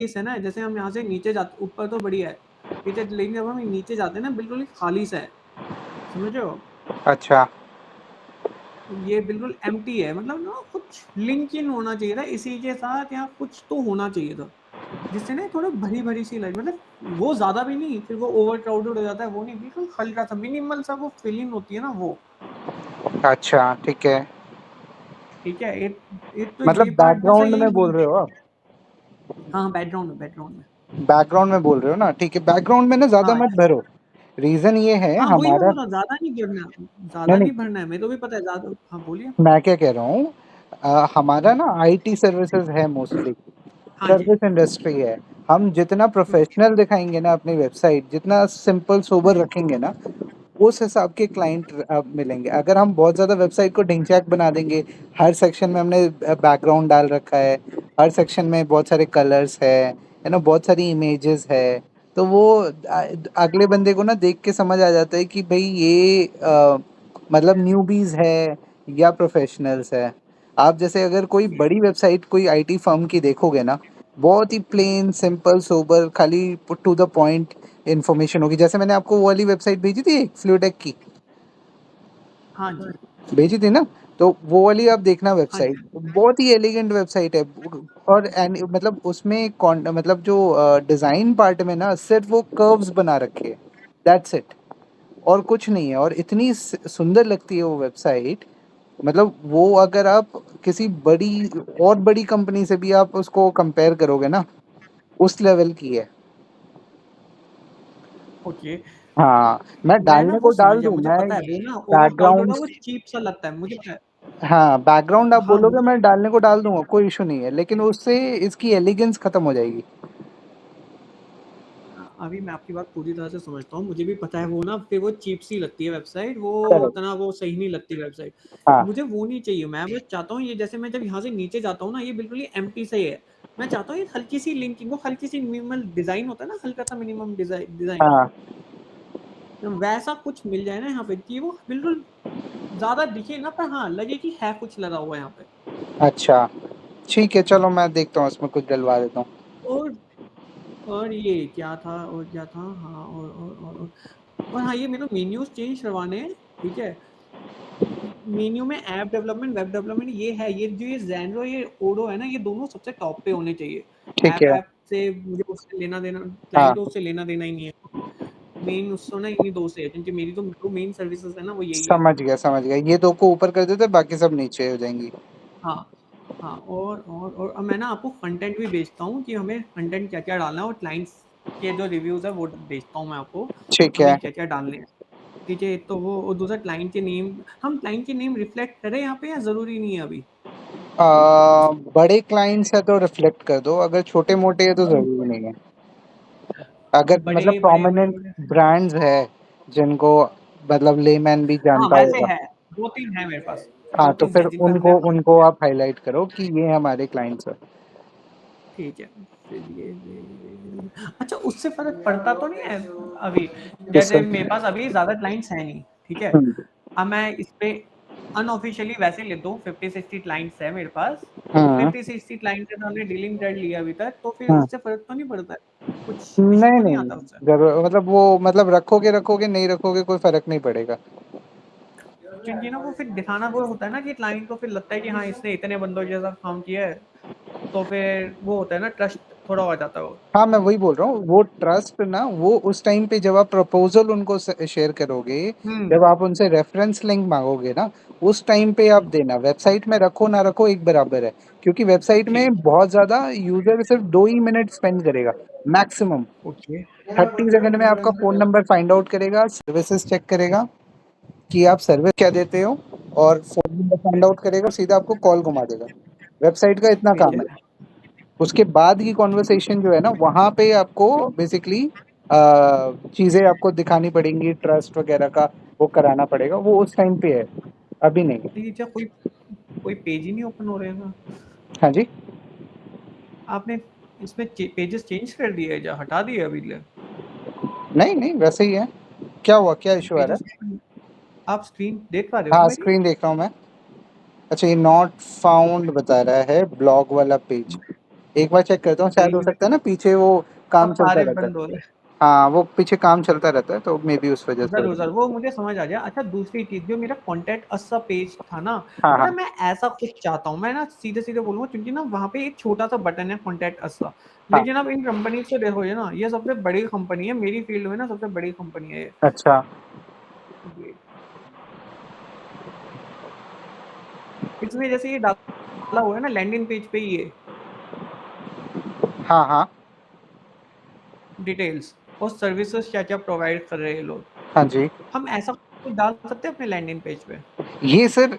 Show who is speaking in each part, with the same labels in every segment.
Speaker 1: Space है ना, जैसे हम यहाँ से नीचे जाते, ऊपर तो बढ़िया है, ठीक है, लेकिन जब हम नीचे जाते हैं ना बिल्कुल ही खाली सा है, समझ रहे हो?
Speaker 2: अच्छा
Speaker 1: ये बिल्कुल एम्प्टी है, मतलब ना कुछ लिंक इन होना चाहिए था इसी के साथ, या कुछ तो होना चाहिए था जिससे ना थोड़ा भरी भरी सी लगे, मतलब वो ज्यादा भी नहीं, फिर वो ओवर क्राउडेड हो जाता है, वो नहीं, बिल्कुल हल्का सा मिनिमल सा वो फीलिंग होती है ना वो।
Speaker 2: अच्छा ठीक है,
Speaker 1: ठीक है, एक तो
Speaker 2: मतलब
Speaker 1: ये पार्ट दूसरा
Speaker 2: बैकग्राउंड
Speaker 1: ये
Speaker 2: में बोल
Speaker 1: लिंक।
Speaker 2: रहे हो आप?
Speaker 1: हाँ, बैकग्राउंड में।
Speaker 2: बैकग्राउंड में बोल रहे हो ना, ठीक है, बैकग्राउंड में ना ज्यादा
Speaker 1: हाँ
Speaker 2: मत भरो। रीजन ये है
Speaker 1: हाँ, वही मैं
Speaker 2: हमारा,
Speaker 1: बोल रहा हूँ, ज्यादा नहीं गिरना,
Speaker 2: नहीं
Speaker 1: ज्यादा
Speaker 2: नहीं,
Speaker 1: नहीं भरना है, मेरे को भी पता है ज्यादा। हाँ बोलिए।
Speaker 2: मैं क्या कह रहा हूँ, हमारा ना आईटी सर्विसेज है मोस्टली,
Speaker 1: हाँ जी।
Speaker 2: सर्विस इंडस्ट्री है। हम जितना प्रोफेशनल दिखाएंगे ना अपनी वेबसाइट, जितना सिंपल सोबर रखेंगे ना, उस हिसाब के क्लाइंट मिलेंगे। अगर हम बहुत ज़्यादा वेबसाइट को ढिंचैक बना देंगे, हर सेक्शन में हमने बैकग्राउंड डाल रखा है, हर सेक्शन में बहुत सारे कलर्स है ना, बहुत सारी इमेजेस है, तो वो अगले बंदे को ना देख के समझ आ जाता है कि भाई ये मतलब न्यूबीज है या प्रोफेशनल्स है। आप जैसे अगर कोई बड़ी वेबसाइट कोई आईटी फर्म की देखोगे ना, बहुत ही प्लेन सिंपल सोबर, खाली put to the point information होगी। जैसे मैंने आपको वो वाली वेबसाइट भेजी थी फ्लूटेक की,
Speaker 1: हाँ जी।
Speaker 2: भेजी थी ना, तो वो वाली आप देखना
Speaker 1: हाँ
Speaker 2: वेबसाइट,
Speaker 1: जी।
Speaker 2: बहुत ही एलिगेंट वेबसाइट है। और मतलब उसमें मतलब जो डिजाइन पार्ट में ना सिर्फ वो कर्व्स बना रखे हैं, दैट्स इट, और कुछ नहीं है। और इतनी सुंदर लगती है वो वेबसाइट, मतलब वो अगर आप किसी बड़ी और बड़ी कंपनी से भी आप उसको कंपेयर करोगे ना, उस लेवल की है।
Speaker 1: ओके।
Speaker 2: हाँ, मैं
Speaker 1: मैं ना
Speaker 2: डालने को
Speaker 1: वो समझ
Speaker 2: डाल
Speaker 1: गया,
Speaker 2: दूं
Speaker 1: मुझे
Speaker 2: मैं
Speaker 1: पता है वो ना ओवर क्राउडेड
Speaker 2: बैकग्राउंड,
Speaker 1: है, वो चीप सा लगता है, मुझे पता है।
Speaker 2: हाँ बैकग्राउंड आप
Speaker 1: हाँ
Speaker 2: बोलोगे
Speaker 1: वो,
Speaker 2: मैं डालने को डाल दूंगा, कोई इशू नहीं है, लेकिन उससे इसकी एलिगेंस खत्म हो जाएगी।
Speaker 1: अभी मैं आपकी बात पूरी तरह से समझता हूँ, मुझे भी पता है वो ना, फिर वो चीप सी लगती है वेबसाइट, वो
Speaker 2: करेक्ट।
Speaker 1: उतना वो सही नहीं लगती वेबसाइट।
Speaker 2: हाँ
Speaker 1: मुझे वो नहीं चाहिए, मैं बस चाहता हूँ ये, जैसे मैं जब यहाँ से नीचे जाता हूँ ना, ये बिल्कुल ही एम्प्टी सा ही है। मैं चाहता हूँ एक हल्की सी लिंकिंग, वो हल्की सी मिनिमल डिजाइन होता है ना, हल्का सा मिनिमम डिजाइन,
Speaker 2: हाँ,
Speaker 1: वैसा कुछ मिल जाए ना यहाँ पे, कि वो बिल्कुल ज्यादा दिखे ना, पर हाँ लगे कि है कुछ लगा हुआ है यहाँ पे।
Speaker 2: अच्छा ठीक है, चलो मैं देखता हूँ इसमें कुछ डलवा देता हूँ।
Speaker 1: और ये क्या था, और क्या था, हाँ, और हाँ, ये मेरे को मेन्यूज चेंज करवाने हैं, ठीक है। मेन्यू में ऐप डेवलपमेंट, वेब डेवलपमेंट, ये है, ये जो ये ज़ेनरो, ये ओडो है ना, ये दोनों सबसे टॉप पे होने चाहिए।
Speaker 2: ठीक
Speaker 1: ऐप
Speaker 2: है।
Speaker 1: ऐप से मुझे उससे लेना देना,
Speaker 2: हाँ,
Speaker 1: क्लाइंट तो उससे लेना देना ही नहीं है। मेन उससे ना इन्हीं दो से है, क्योंकि मेरी तो जो मेन सर्विसेज है ना वो यही है।
Speaker 2: समझ गया समझ गया, ये दो को ऊपर कर देते, बाकी सब नीचे हो जाएंगी।
Speaker 1: हाँ हाँ, और अब मैं ना आपको कंटेंट भी भेजता हूँ कि हमें कंटेंट क्या क्या डालना है, और क्लाइंट्स के जो रिव्यूज है वो भेजता हूँ मैं आपको,
Speaker 2: ठीक है।
Speaker 1: हमें क्या क्या डालने हैं। ठीक है, तो वो, और दूसरा क्लाइंट के नेम, हम क्लाइंट के नेम रिफ्लेक्ट करें यहाँ पे, या जरूरी नहीं है अभी?
Speaker 2: बड़े क्लाइंट्स है तो रिफ्लेक्ट कर दो, अगर छोटे मोटे है तो जरूरी नहीं है। अगर मतलब
Speaker 1: बड़े बड़े बड़े
Speaker 2: प्रोमिनेंट
Speaker 1: बड़े,
Speaker 2: ब्रांड्स है जिनको मतलब लेमैन भी
Speaker 1: हाँ
Speaker 2: जानता
Speaker 1: वैसे
Speaker 2: होगा,
Speaker 1: है, दो तीन है मेरे पास,
Speaker 2: हाँ
Speaker 1: दो
Speaker 2: तो
Speaker 1: तीन
Speaker 2: फिर
Speaker 1: है जिनका हमने
Speaker 2: उनको
Speaker 1: काम
Speaker 2: उनको
Speaker 1: किया है।
Speaker 2: आप हाईलाइट करो कि ये हमारे क्लाइंट्स है।
Speaker 1: ठीक है, फिर अच्छा, उससे फर्क पड़ता तो नहीं है अभी?
Speaker 2: किससे?
Speaker 1: जैसे मेरे पास अभी ज्यादा क्लाइंट्स हैं नहीं, ठीक है।
Speaker 2: हम्म।
Speaker 1: अब मैं इस पे अनऑफिशियली वैसे ले दूं, 50-60 क्लाइंट्स है मेरे पास, तो
Speaker 2: हम्म।
Speaker 1: 50-60 क्लाइंट से तो हमने डीलिंग कर लिया अभी तक, तो फिर
Speaker 2: हम्म।
Speaker 1: उससे फर्क तो नहीं पड़ता है, कुछ इशू
Speaker 2: नहीं
Speaker 1: तो नहीं
Speaker 2: नहीं,
Speaker 1: आता उससे?
Speaker 2: जरूर मतलब वो मतलब रखोगे रखोगे नहीं रखोगे कोई फर्क नहीं पड़ेगा।
Speaker 1: क्योंकि ना वो फिर दिखाना वो होता है ना, कि क्लाइंट को फिर लगता है कि हाँ इसने इतने बंदों के साथ काम किया है, तो फिर वो होता है ना, ट्रस्ट थोड़ा हो जाता है वो।
Speaker 2: हाँ मैं वही बोल रहा हूँ, वो ट्रस्ट ना वो उस टाइम पे जब आप प्रपोजल उनको शेयर करोगे,
Speaker 1: हम्म।
Speaker 2: जब आप उनसे रेफरेंस लिंक मांगोगे ना, उस टाइम पे आप देना। वेबसाइट में रखो ना रखो एक बराबर है, क्योंकि वेबसाइट में
Speaker 1: ठीक।
Speaker 2: बहुत ज्यादा यूजर सिर्फ 2 ही मिनट स्पेंड करेगा मैक्सिमम।
Speaker 1: ओके।
Speaker 2: 30 सेकंड में आपका फोन नंबर फाइंड आउट करेगा, सर्विसेज चेक करेगा कि आप सर्विस क्या देते हो, और फोन नंबर फाइंड आउट करेगा, सीधा आपको कॉल घुमा देगा। वेबसाइट का इतना
Speaker 1: ठीक
Speaker 2: काम
Speaker 1: है।
Speaker 2: है। उसके बाद की कॉन्वर्सेशन जो है ना, वहाँ पे आपको बेसिकली चीज़ें आपको दिखानी पड़ेंगी, ट्रस्ट वगैरह का वो कराना पड़ेगा, वो उस टाइम पे है, अभी नहीं है।
Speaker 1: नहीं, क्या कोई कोई पेज ही नहीं ओपन हो रहे हैं?
Speaker 2: हाँ जी।
Speaker 1: आपने इसमें पेजेस चेंज कर दिए या हटा दिए अभी ले?
Speaker 2: नहीं नहीं, वैसे ही है। क्या हुआ, क्या इशू आ रहा
Speaker 1: पेजेस, आप स्क्रीन देख पा रहे
Speaker 2: है?
Speaker 1: हो ना
Speaker 2: हाँ
Speaker 1: मेरी?
Speaker 2: स्क्रीन देख रहा हूँ मैं। अच्छा, ये नॉट फाउंड बता रहा है ब्लॉग वाला पेज। एक बार चेक करता हूँ, शायद हो
Speaker 1: देख
Speaker 2: सकता है ना पीछे वो
Speaker 1: अब
Speaker 2: काम चलता
Speaker 1: सारे
Speaker 2: रहता है।
Speaker 1: बंद हो रहे हैं।
Speaker 2: हाँ, वो पीछे काम चलता रहता है तो मेबी उस वजह से हो
Speaker 1: ज़रूर,
Speaker 2: रहा है।
Speaker 1: ज़रूर, वो मुझे समझ आ गया। अच्छा दूसरी चीज़ जो मेरा कॉन्टैक्ट अस सा पेज था ना,
Speaker 2: हाँ,
Speaker 1: पता है
Speaker 2: हाँ।
Speaker 1: मैं ऐसा कुछ चाहता हूँ, मैं ना सीधे-सीधे बोलूँगा क्योंकि ना वहाँ पे एक छोटा-सा बटन है कॉन्टैक्ट अस का,
Speaker 2: हाँ,
Speaker 1: लेकिन अब इन कंपनी से देखोगे ना, ये सबसे बड़ी कंपनी है, मेरी फ़ील्ड में ना सबसे बड़ी कंपनी है ये।
Speaker 2: अच्छा।
Speaker 1: ये इसमें जैसे ये डाला हुआ है ना लैंडिंग पेज पे ही ये
Speaker 2: हाँ, हाँ।
Speaker 1: डिटेल्स और सर्विसेज़ क्या-क्या प्रोवाइड कर रहे हैं ये लोग।
Speaker 2: हाँ जी।
Speaker 1: हम ऐसा कुछ डाल सकते हैं अपने लैंडिंग पेज पे?
Speaker 2: ये सर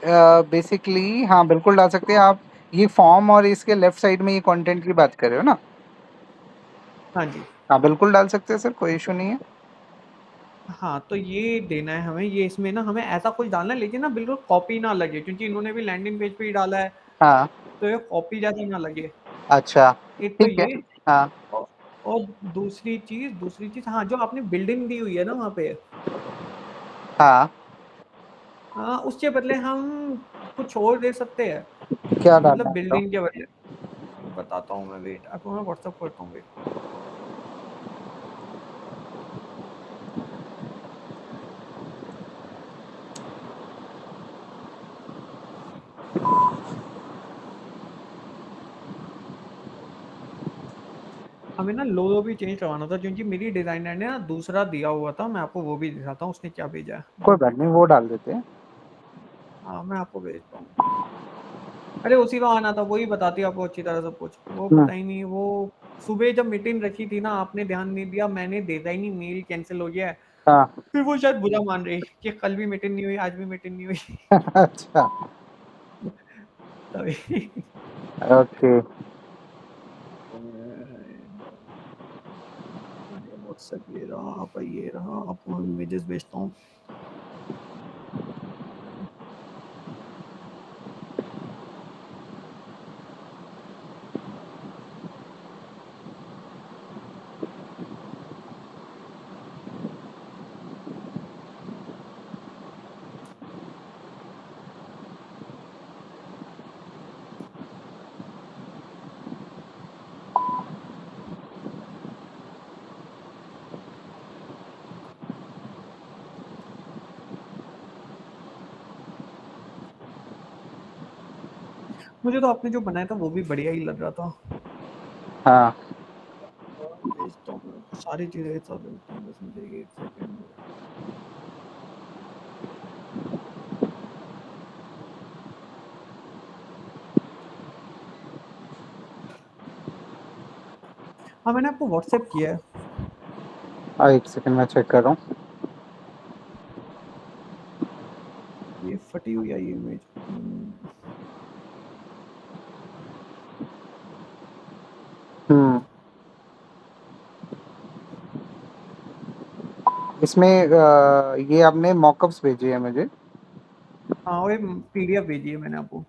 Speaker 2: बेसिकली हाँ, बिल्कुल डाल सकते हैं आप। ये फॉर्म और इसके लेफ्ट साइड में ये कंटेंट की बात कर रहे हो ना?
Speaker 1: हाँ जी।
Speaker 2: हाँ, बिल्कुल डाल सकते हैं सर, कोई इश्यू नहीं है।
Speaker 1: हाँ, तो ये देना है हमें, ये इसमें ना हमें ऐसा कुछ डालना है लेकिन ना बिल्कुल कॉपी ना लगे क्योंकि इन्होंने भी लैंडिंग पेज पे ही डाला है,
Speaker 2: हाँ,
Speaker 1: तो ये कॉपी जैसा ना लगे।
Speaker 2: अच्छा,
Speaker 1: एक तो
Speaker 2: ठीक है।
Speaker 1: ये
Speaker 2: हाँ,
Speaker 1: औ और दूसरी चीज़ हाँ, जो आपने बिल्डिंग दी हुई है ना वहाँ पे
Speaker 2: हाँ,
Speaker 1: उसके बदले हम कुछ और दे सकते हैं,
Speaker 2: क्या
Speaker 1: मतलब
Speaker 2: डालना है बताओ?
Speaker 1: बिल्डिंग के बदले बताता हूँ मैं वेट आपको मैं व्हाट्सएप करता हूँ वेट। हमें ना लोगो भी चेंज करवाना था क्योंकि मेरी डिज़ाइनर ने ना दूसरा दिया हुआ था, मैं आपको वो भी दिखाता हूँ उसने क्या भेजा है।
Speaker 2: कोई
Speaker 1: 2
Speaker 2: बात
Speaker 1: मिनट।
Speaker 2: नहीं, वो डाल देते हैं।
Speaker 1: हाँ, मैं आपको भेजता हूँ। अरे उसी को आना था, वही बताती आपको अच्छी तरह सब कुछ। वो
Speaker 2: हुँ,
Speaker 1: पता ही नहीं वो सुबह जब मीटिंग रखी थी ना आपने ध्यान नहीं दिया, मैंने भेजा ही नहीं, मेल कैंसल हो गया है।
Speaker 2: हाँ,
Speaker 1: फिर वो शायद बुरा मान रही कि कल भी मीटिंग नहीं हुई, आज भी मीटिंग नहीं हुई।
Speaker 2: अच्छा,
Speaker 1: तभी
Speaker 2: ओके।
Speaker 1: अरे व्हाट्सएप ये रहा, आपको इमेजेस भेजता हूँ। मुझे तो आपने जो बनाया था वो भी बढ़िया ही लग रहा था।
Speaker 2: हाँ,
Speaker 1: भेजता हूँ मैं आपको सारी चीज़ें एक साथ भेजता हूँ, बस मुझे 1 सेकंड दो। हाँ, मैंने आपको व्हाट्सएप किया है।
Speaker 2: 1 सेकंड मैं चेक कर रहा हूँ।
Speaker 1: ये फटी हुई आई इमेज।
Speaker 2: हुँ, इसमें ये आपने मॉकअप्स भेजी है मुझे।
Speaker 1: हाँ, वो पीडीएफ भेजी है मैंने आपको।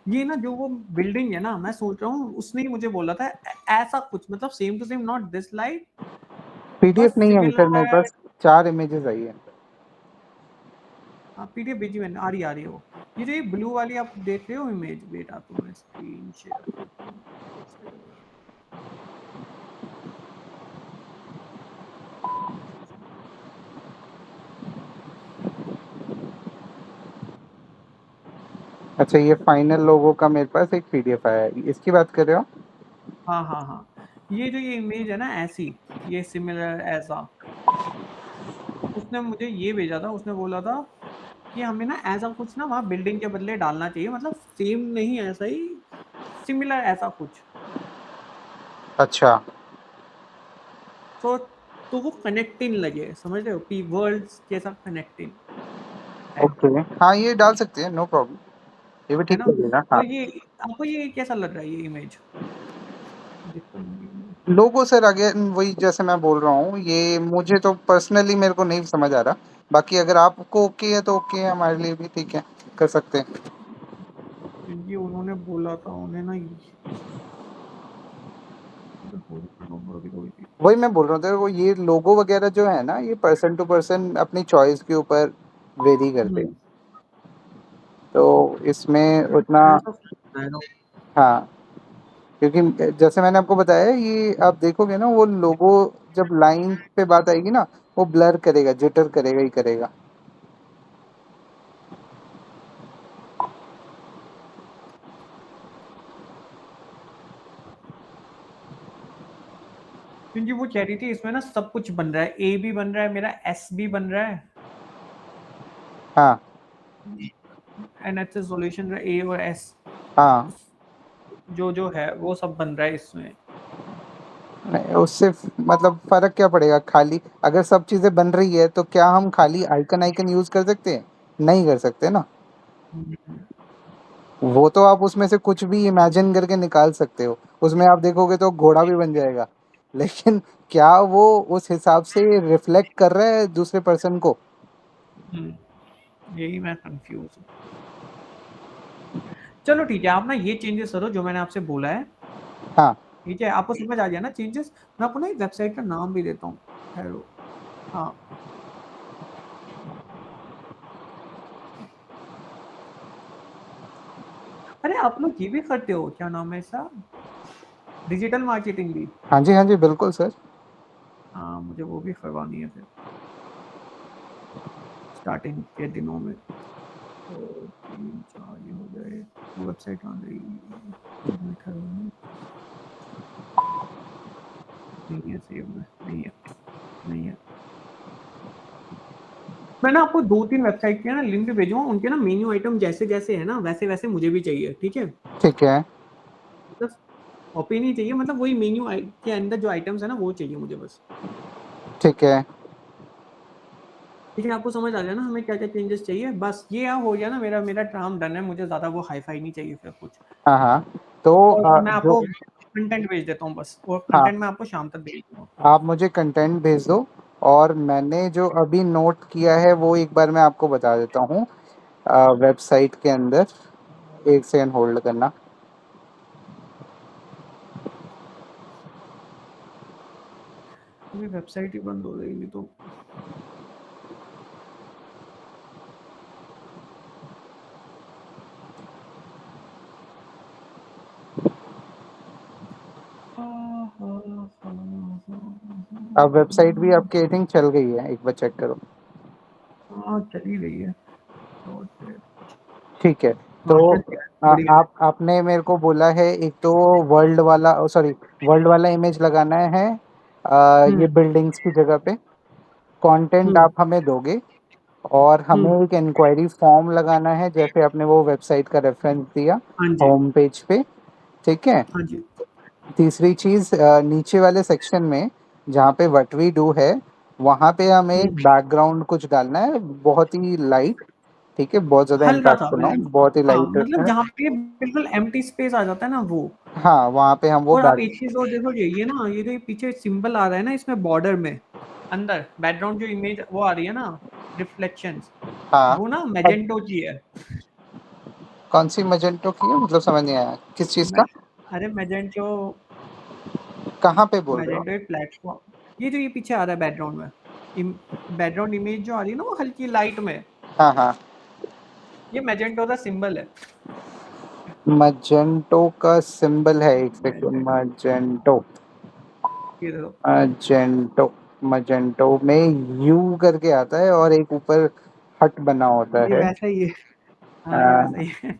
Speaker 1: ये ना जो वो बिल्डिंग है ना, मैं सोच रहा हूँ उसने ही मुझे बोला था ऐसा कुछ मतलब same to same not this like
Speaker 2: PDF
Speaker 1: बस
Speaker 2: नहीं है सर मेरे
Speaker 1: सिमिलर।
Speaker 2: पास, 4 इमेजेस आई है।
Speaker 1: हाँ, पीडीएफ भेजी मैंने, आ रही है वो। ये जो ये ब्लू वाली आप देख रहे हो इमेज, वेट आपको मैं स्क्रीन शेयर करता हूँ।
Speaker 2: अच्छा, ये फाइनल लोगो का मेरे पास एक पीडीएफ आया है, इसकी बात कर रहे हो?
Speaker 1: हाँ, हाँ, हाँ। ये जो ये इमेज है ना ऐसी, ये सिमिलर ऐसा, उसने मुझे ये भेजा था, उसने बोला था कि हमें ना ऐसा कुछ ना वहाँ बिल्डिंग के बदले डालना चाहिए, मतलब सेम नहीं ऐसा ही, सिमिलर ऐसा कुछ।
Speaker 2: अच्छा,
Speaker 1: तो तो वो कनेक्टिंग लगे, समझ रहे हो? कि वर्ल्ड्स के साथ कनेक्टिंग टाइप
Speaker 2: ओके।
Speaker 1: का,
Speaker 2: हाँ, ये डाल सकते हैं, नो प्रॉब्लम। ये भी
Speaker 1: है
Speaker 2: ठीक
Speaker 1: ना?
Speaker 2: लगेगा,
Speaker 1: तो
Speaker 2: हाँ।
Speaker 1: ये आपको ये कैसा लग रहा है ये इमेज? दिख तो नहीं रही है।
Speaker 2: लोगो सर अगेन वही जैसे मैं बोल रहा हूँ, ये मुझे तो पर्सनली मेरे को नहीं समझ आ रहा। बाकी अगर आपको ओके है तो ओके है, हमारे लिए भी ठीक है, कर सकते हैं।
Speaker 1: क्योंकि उन्होंने बोला था उन्हें ना
Speaker 2: वही मैं बोल रहा हूँ तेरे को, ये लोगो वगैरह जो है ना, ये पर्सन टू पर्सन अपनी चॉइस के ऊपर वेरी करते हैं।
Speaker 1: हुँ,
Speaker 2: तो इसमें उतना
Speaker 1: ऐसा कुछ बनाएगा।
Speaker 2: हाँ, क्योंकि जैसे मैंने आपको बताया, ये आप देखोगे ना, वो लोगो जब लाइन पे बात आएगी ना, वो ब्लर करेगा, जिटर करेगा ही करेगा।
Speaker 1: क्योंकि वो कह रही थी इसमें ना सब कुछ बन रहा है, ए भी बन रहा है मेरा, एस भी बन रहा है,
Speaker 2: हाँ
Speaker 1: एनएचएस सॉल्यूशन ए और एस
Speaker 2: हाँ।
Speaker 1: जो जो है वो सब बन रहा है इसमें।
Speaker 2: नहीं, उससे मतलब फर्क क्या पड़ेगा? खाली अगर सब चीजें बन रही है तो क्या हम खाली आइकन आइकन यूज कर सकते हैं? नहीं कर सकते ना। वो तो आप उसमें से कुछ भी इमेजिन करके निकाल सकते हो, उसमें आप देखोगे तो घोड़ा भी बन जाएगा, लेकिन क्या वो उस हिसाब से रिफ्लेक्ट कर रहा है दूसरे पर्सन को?
Speaker 1: यही मैं कंफ्यूज हूँ। चलो ठीक है, आप ना ये चेंजेस करो जो मैंने आपसे बोला है।
Speaker 2: हाँ
Speaker 1: ठीक है, आपको समझ आ गया ना चेंजेस? मैं आपको ना एक वेबसाइट का नाम भी देता हूँ, ठहरो। हाँ, अरे आप लोग ये भी करते हो, क्या नाम है इसका, डिजिटल मार्केटिंग भी?
Speaker 2: हाँ जी, हाँ जी, बिल्कुल सर।
Speaker 1: हाँ, मुझे वो भी करवानी है फिर स्टार्टिंग के दिनों में। तो 3 4 ये हो गए, वो वेबसाइट आ गई। एक मिनट ठहरो ना। नहीं है सेव में, नहीं है, नहीं है। मैं ना आपको 2 3 वेबसाइट के ना लिंक भेजूंगा, उनके ना मेन्यू आइटम जैसे जैसे है ना वैसे वैसे मुझे भी चाहिए, ठीक है?
Speaker 2: ठीक है।
Speaker 1: बस कॉपी नहीं चाहिए, मतलब वही मेन्यू के अंदर जो आइटम्स है ना वो चाहिए मुझे बस।
Speaker 2: ठीक है।
Speaker 1: ठीक है, आपको समझ आ गया ना हमें क्या क्या चेंजेस चाहिए? बस ये हो गया ना, मेरा मेरा काम डन है, मुझे ज्यादा वो हाई फाई नहीं चाहिए फिर कुछ।
Speaker 2: हाँ हाँ। तो
Speaker 1: और मैं
Speaker 2: जो
Speaker 1: आपको कंटेंट भेज देता हूँ बस, और
Speaker 2: हाँ,
Speaker 1: कंटेंट मैं आपको शाम तक भेज दूंगा।
Speaker 2: आप मुझे कंटेंट भेज दो, और मैंने जो अभी नोट किया है वो एक बार मैं आपको बता देता हूँ। वेबसाइट के अंदर, एक सेकंड होल्ड करना।
Speaker 1: अभी वेबसाइट ही बंद हो जाएगी तो।
Speaker 2: अब वेबसाइट भी आपकी आई थिंक चल गई है, एक बार चेक करो।
Speaker 1: हाँ, चली गई है।
Speaker 2: ठीक है। तो
Speaker 1: हाँ, चल गया है, बढ़िया।
Speaker 2: आप आपने मेरे को बोला है, एक तो वर्ल्ड वाला, सॉरी, वर्ल्ड वाला इमेज लगाना है ये
Speaker 1: हम्म
Speaker 2: बिल्डिंग्स की जगह पे। कंटेंट
Speaker 1: हम्म
Speaker 2: आप हमें दोगे, और हमें
Speaker 1: हम्म।
Speaker 2: एक इंक्वायरी फॉर्म लगाना है, जैसे आपने वो वेबसाइट का रेफरेंस दिया
Speaker 1: हाँ जी,
Speaker 2: होम पेज पे। ठीक है।
Speaker 1: हाँ जी।
Speaker 2: तीसरी चीज, नीचे वाले सेक्शन में जहाँ पे व्हाट वी डू है, वहाँ पे हमें एक
Speaker 1: हम्म,
Speaker 2: बैकग्राउंड कुछ डालना है, बहुत ही लाइट। ठीक है, बहुत ज्यादा
Speaker 1: हल्का सा
Speaker 2: इम्पैक्टफुल ना हो,
Speaker 1: मतलब।
Speaker 2: बहुत ही
Speaker 1: हाँ,
Speaker 2: लाइट
Speaker 1: मतलब
Speaker 2: है।
Speaker 1: जहाँ पे बिल्कुल एम्प्टी स्पेस आ जाता है ना वो।
Speaker 2: हाँ, वहाँ पे हम वो
Speaker 1: और आप
Speaker 2: बैक।
Speaker 1: एक चीज और देखोगे, ये ना ये जो ये पीछे सिंबल आ रहा है ना इसमें बॉर्डर में, अंदर बैकग्राउंड जो इमेज वो आ रही है ना, रिफ्लेक्शंस,
Speaker 2: हाँ।
Speaker 1: वो ना
Speaker 2: अब
Speaker 1: मैजेंटो की है।
Speaker 2: कौन सी मजेंटो की है, मतलब समझ नहीं आया किस चीज
Speaker 1: मैं,
Speaker 2: का?
Speaker 1: अरे मैजेंटो,
Speaker 2: कहाँ पे बोल रहे हो?
Speaker 1: मैजेंटो एक प्लेटफॉर्म, ये जो ये पीछे आ रहा है बैकग्राउंड में, बैकग्राउंड इमेज जो आ रही है ना वो हल्की लाइट में,
Speaker 2: हाँ हाँ।
Speaker 1: ये मैजेंटो का सिंबल है।
Speaker 2: मजेंटो का सिंबल है, एक सेकंड।
Speaker 1: मैजेंटो,
Speaker 2: मजेंटो,
Speaker 1: ये देखो,
Speaker 2: मजेंटो, मजेंटो में यू करके आता है, और एक ऊपर हट बना होता
Speaker 1: ये
Speaker 2: है।
Speaker 1: वैसा ही है। हाँ, ये वैसा
Speaker 2: हाँ।
Speaker 1: ही है।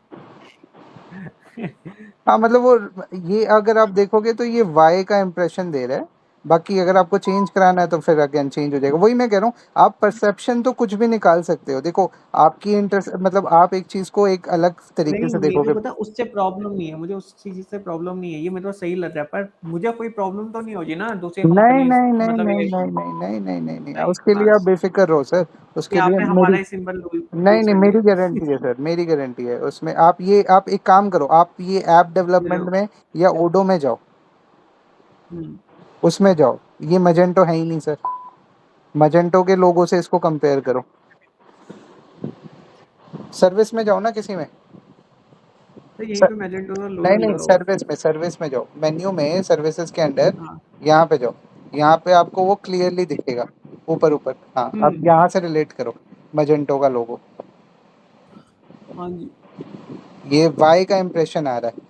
Speaker 2: हाँ, मतलब वो, ये अगर आप देखोगे तो ये वाई का इम्प्रेशन दे रहा है। बाकी अगर आपको चेंज कराना है तो फिर अगेन चेंज हो जाएगा। वही मैं कह रहा हूँ, आप परसेप्शन तो कुछ भी निकाल सकते हो। देखो, आपकी इंटरेस्ट, मतलब आप एक चीज को एक अलग तरीके
Speaker 1: नहीं,
Speaker 2: से
Speaker 1: मेरे
Speaker 2: देखोगे।
Speaker 1: को पता उससे प्रॉब्लम नहीं है, मुझे उस चीज से प्रॉब्लम नहीं है, ये मेरे को सही लग रहा है, पर मुझे कोई प्रॉब्लम तो नहीं होगी ना दूसरी
Speaker 2: नहीं
Speaker 1: कंपनीज,
Speaker 2: नहीं नहीं
Speaker 1: मतलब
Speaker 2: नहीं
Speaker 1: ये
Speaker 2: नहीं नहीं नहीं नहीं नहीं नहीं,
Speaker 1: नहीं
Speaker 2: उसके लिए आप
Speaker 1: बस,
Speaker 2: बेफिक्र रहो सर।
Speaker 1: कि
Speaker 2: उसके लिए
Speaker 1: आपने
Speaker 2: मेरी,
Speaker 1: हमारा ही सिंबल
Speaker 2: नहीं
Speaker 1: यूज
Speaker 2: नहीं,
Speaker 1: कर
Speaker 2: मेरी
Speaker 1: लिया।
Speaker 2: गारंटी है सर, मेरी गारंटी है उसमें। आप एक काम करो, आप ये ऐप
Speaker 1: ये
Speaker 2: डेवलपमेंट
Speaker 1: लो।
Speaker 2: में या ओडो में जाओ,
Speaker 1: हम्म,
Speaker 2: उसमें जाओ। ये मजेंटो है ही नहीं सर। मजेंटो के लोगों से इसको कंपेयर करो। सर्विस में जाओ ना किसी में।
Speaker 1: तो यहीं
Speaker 2: सर,
Speaker 1: पे मैजेंटो का
Speaker 2: नहीं
Speaker 1: लोगो
Speaker 2: नहीं,
Speaker 1: लिखा होगा।
Speaker 2: सर्विस में जाओ, मेन्यू में सर्विसेज के अंदर,
Speaker 1: हाँ।
Speaker 2: यहाँ पे जाओ। यहाँ पे आपको वो क्लियरली दिखेगा, ऊपर ऊपर। हाँ, अब
Speaker 1: हम्म।
Speaker 2: यहाँ से रिलेट करो मजेंटो का लोगो।
Speaker 1: हाँ जी।
Speaker 2: ये वाई का इम्प्रेशन आ रहा है।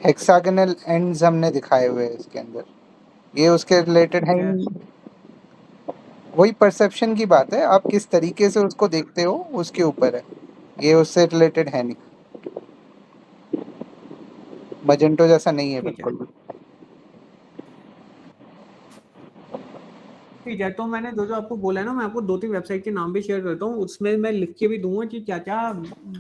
Speaker 2: हेक्सागोनल एंड्स हमने दिखाए हुए हैं इसके अंदर, ये उसके रिलेटेड है
Speaker 1: ठीक
Speaker 2: ही
Speaker 1: है।
Speaker 2: नहीं। वही परसेप्शन की बात है, आप किस तरीके से उसको देखते हो उसके ऊपर है, ये उससे रिलेटेड है नहीं। मजेंटो जैसा नहीं है
Speaker 1: ठीक है।
Speaker 2: बिल्कुल भी।
Speaker 1: ठीक है, तो मैंने जो जो आपको बोला है ना, मैं आपको 2-3 वेबसाइट के नाम भी शेयर करता हूँ, उसमें मैं लिख के भी दूंगा कि क्या क्या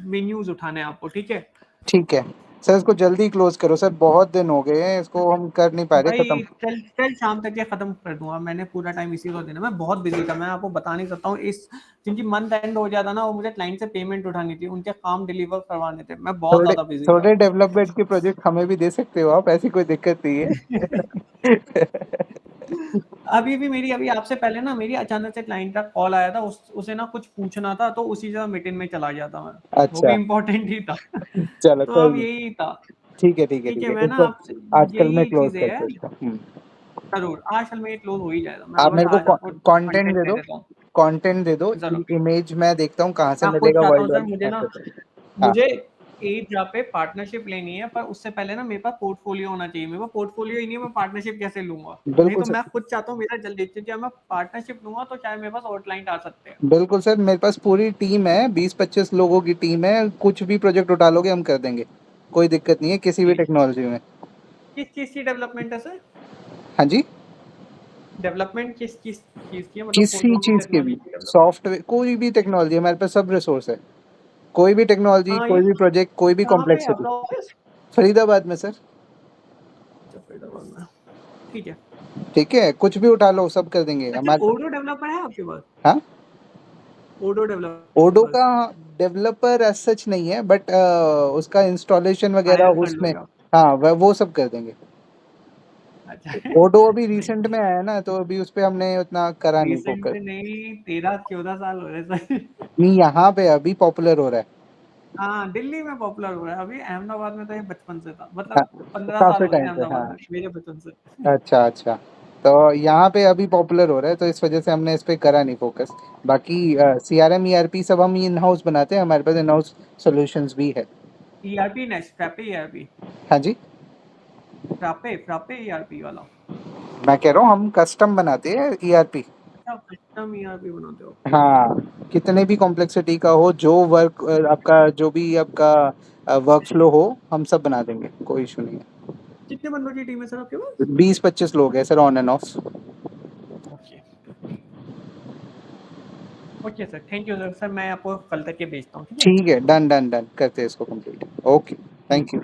Speaker 1: मेन्यूज उठाने हैं आपको, ठीक है।
Speaker 2: ठीक है सर, इसको जल्दी क्लोज करो सर, बहुत दिन हो गए हैं, इसको हम कर नहीं पा रहे
Speaker 1: भाई
Speaker 2: खत्म।
Speaker 1: कल कल शाम तक ये खत्म कर दूंगा, मैंने पूरा टाइम इसी को देना, मैं बहुत बिजी था, मैं आपको बता नहीं सकता हूँ इस, क्योंकि मंथ एंड हो जाता ना, और मुझे क्लाइंट से पेमेंट उठानी थी, उनके काम डिलीवर करवाने थे, मैं बहुत
Speaker 2: थोड़े
Speaker 1: ज्यादा बिजी था।
Speaker 2: थोड़े डेवलपमेंट के प्रोजेक्ट हमें भी दे सकते हो आप, ऐसी कोई दिक्कत नहीं है।
Speaker 1: अभी भी मेरी, अभी आपसे पहले ना मेरी अचानक से क्लाइंट का कॉल आया था, उसे ना कुछ पूछना था, तो उसी जगह मीटिंग में चला गया था मैं, वो भी
Speaker 2: अच्छा,
Speaker 1: इम्पोर्टेंट ही था।
Speaker 2: चलो
Speaker 1: तो
Speaker 2: कोई
Speaker 1: अब
Speaker 2: नहीं।
Speaker 1: यही था।
Speaker 2: ठीक है ठीक है
Speaker 1: ठीक
Speaker 2: ठीक
Speaker 1: है,
Speaker 2: है,
Speaker 1: मैं ना
Speaker 2: इसको
Speaker 1: आपसे,
Speaker 2: आजकल में
Speaker 1: यही
Speaker 2: क्लोज
Speaker 1: चीजें
Speaker 2: करते
Speaker 1: हैं।
Speaker 2: हैं इसको।
Speaker 1: जरूर आज कल में क्लोज हो ही जाएगा, मैं
Speaker 2: आप
Speaker 1: बस
Speaker 2: मेरे को
Speaker 1: आज आपको
Speaker 2: कंटेंट
Speaker 1: कंटेंट
Speaker 2: दे
Speaker 1: दे
Speaker 2: दो,
Speaker 1: देता हूँ।
Speaker 2: कंटेंट दे दो,
Speaker 1: जरूर,
Speaker 2: इमेज मैं देखता हूँ कहाँ से
Speaker 1: मैं खुद
Speaker 2: मिलेगा
Speaker 1: चाहता हूँ
Speaker 2: वर्ल्ड
Speaker 1: सर,
Speaker 2: वाइड,
Speaker 1: मुझे
Speaker 2: मैं
Speaker 1: ना,
Speaker 2: करता हूँ। हाँ
Speaker 1: मुझे एक जहाँ पे पार्टनरशिप लेनी है, पर उससे पहले ना मेरे पास पोर्टफोलियो होना चाहिए, मेरे पास पोर्टफोलियो ही नहीं है, मैं पार्टनरशिप कैसे लूंगा। नहीं
Speaker 2: बिल्कुल
Speaker 1: तो
Speaker 2: सर,
Speaker 1: मैं खुद चाहता हूँ मेरा जल्दी, क्योंकि मैं पार्टनरशिप लूंगा तो चाहे मेरे पास और क्लाइंट आ सकते हैं।
Speaker 2: बिल्कुल सर, मेरे पास पूरी टीम है, 20-25 लोगों की टीम है, कुछ भी प्रोजेक्ट उठा लोगे हम कर देंगे, कोई दिक्कत नहीं है किसी भी
Speaker 1: ठीक,
Speaker 2: टेक्नोलॉजी में।
Speaker 1: किस चीज की डेवलपमेंट है सर?
Speaker 2: हाँ जी,
Speaker 1: डेवलपमेंट किस किस चीज की है, मतलब कौन
Speaker 2: किसी
Speaker 1: कौन सी
Speaker 2: चीज़ की
Speaker 1: टेक्नोलॉजी
Speaker 2: भी,
Speaker 1: की डेवलपमेंट?
Speaker 2: सॉफ्टवेयर कोई भी टेक्नोलॉजी, हमारे पास सब रिसोर्स है, कोई भी टेक्नोलॉजी,
Speaker 1: हाँ,
Speaker 2: कोई
Speaker 1: ये
Speaker 2: भी प्रोजेक्ट, कोई भी
Speaker 1: कहाँ पे है
Speaker 2: कॉम्प्लेक्सिटी।
Speaker 1: आपका ऑफिस?
Speaker 2: फरीदाबाद में सर।
Speaker 1: अच्छा, फरीदाबाद में। ठीक है।
Speaker 2: ठीक है, कुछ भी उठा लो सब कर देंगे
Speaker 1: अच्छा,
Speaker 2: हमारे।
Speaker 1: ओडो डेवलपर है आपके पास?
Speaker 2: हाँ,
Speaker 1: ओडो
Speaker 2: ओडो
Speaker 1: डेवलपर?
Speaker 2: का डेवलपर एज सच नहीं है, बट उसका इंस्टॉलेशन
Speaker 1: हायर
Speaker 2: वगैरह
Speaker 1: कर
Speaker 2: उसमें,
Speaker 1: लोगे आप?
Speaker 2: हाँ वो सब कर देंगे।
Speaker 1: अच्छा।
Speaker 2: ओडो अभी
Speaker 1: नहीं,
Speaker 2: रिसेंट में आया ना, तो अभी उस पे हमने उतना करा नहीं
Speaker 1: रिसेंट
Speaker 2: फोकस।
Speaker 1: में नहीं, 13-14 साल हो रहे सर।
Speaker 2: नहीं, यहाँ पे अभी पॉपुलर हो रहा है।
Speaker 1: हाँ, दिल्ली में पॉपुलर हो रहा है, अभी अहमदाबाद में तो ये बचपन से था,
Speaker 2: हाँ,
Speaker 1: मतलब 15 साल
Speaker 2: काफी
Speaker 1: हो गए
Speaker 2: टाइम से, हाँ।
Speaker 1: अहमदाबाद में मेरे बचपन से।
Speaker 2: अच्छा अच्छा, तो यहाँ पे अभी पॉपुलर हो रहा है, तो इस वजह से हमने इस पे करा नहीं फोकस। बाकी CRM ERP सब हम इन हाउस बनाते हैं, हमारे पास इन हाउस सॉल्यूशंस भी है।
Speaker 1: ईआरपी नेक्स्ट, फ्रापे ईआरपी,
Speaker 2: हाँ जी,
Speaker 1: फ्रापे फ्रापे ईआरपी वाला।
Speaker 2: मैं कह रहा हूँ हम कस्टम बनाते हैं ERP।
Speaker 1: अच्छा, कस्टम ईआरपी बनाते हो, ओके ओके।
Speaker 2: हाँ, कितने भी कॉम्प्लेक्सिटी का हो, जो वर्क आपका, जो भी आपका वर्क फ्लो हो, हम सब बना देंगे, कोई इशू नहीं है।
Speaker 1: कितने बंदों की टीम है सर आपके पास?
Speaker 2: 20-25 लोग हैं sir, on end of.
Speaker 1: Okay okay sir, thank you sir. Sir मैं आपको कल तक के भेजता हूँ, ठीक है।
Speaker 2: ठीक है, डन डन डन, करते हैं इसको कंप्लीट। Okay, thank you.